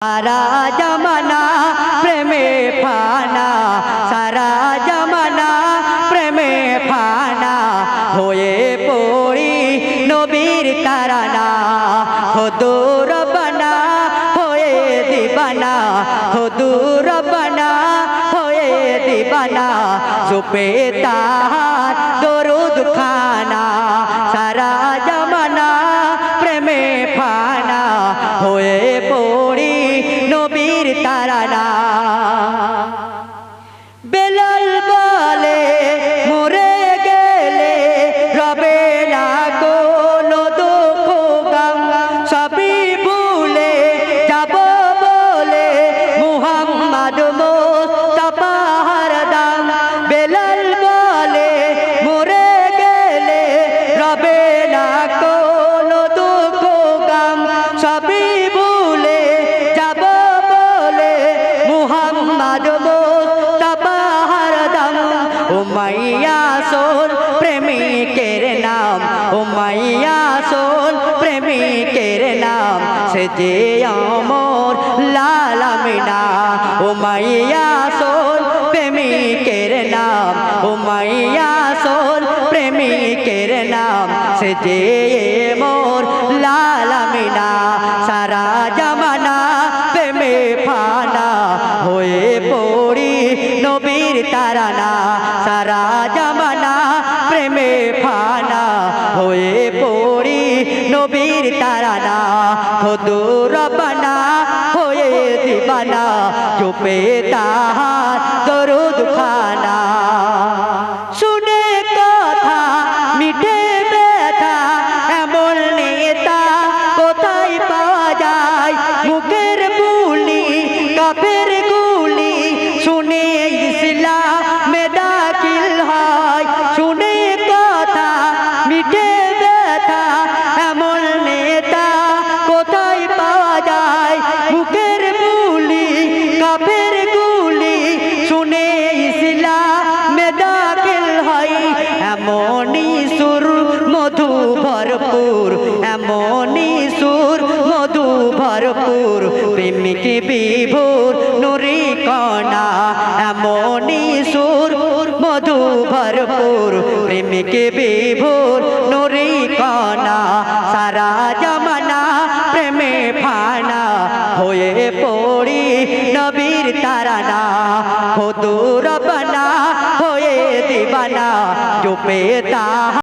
सारा जमाना प्रेमे फाना सारा जमाना प्रेमे फाना होए पड़ी नबीर ताराना हो दूर बना होए दीवाना हो दूर बना होए दीवाना चुपे तार दरूद खाना सारा जमाना प्रेमे फाना होए पड़ी नबीर ताराना बेलाल बोले मरे गेले रबे ना कोनो दुख गम सभी भूले जाबो बोले मुहम्मद मुस्तफा हरदम बेलाल बोले मरे गेले रबे ना कोनो दुख गम सभी भूले जाबो बोले मुहम्मद मुस्तफा हरदम उमैया सोन प्रेमिकेर नाम उमैया सोन प्रेमिकेर नाम से जे अमर लाल आमिना उमैया सोन प्रेमिकेर नाम उमैया सोन प्रेमिकेर नाम से जे मोर लाल आमिना सारा जमाना प्रेमे फाना होए पड़ी नबीर ताराना सारा जमाना प्रेमे फाना होए पड़ी नबीर ताराना हो दूर बना होए दीवाना चुपे ताहार दरूद खाना শুনে কথা মিঠে ব্যথা এমন নেতা কোথায় পাওয়া যায় মুখের বুলি কাফের গুলি শুনে ইসলামে দাখিল হয় শুনে কথা মিঠে ব্যথা এমন নেতা কোথায় পাওয়া যায় মুখের বুলি কাফের গুলি শুনে ইসলামে দাখিল হয় এমনই সুর মধু ভরপুর এমনই সুর মধু ভরপুর প্রেমিক বিভোর নুরি কণা এমনই সুর মধু ভরপুর প্রেমিক বিভোর নুরি কণা সারা জমানা প্রেমে ফানা হয়ে পড়ি নবীর তারানা हो दूर बना होए दीवाना चुपे ता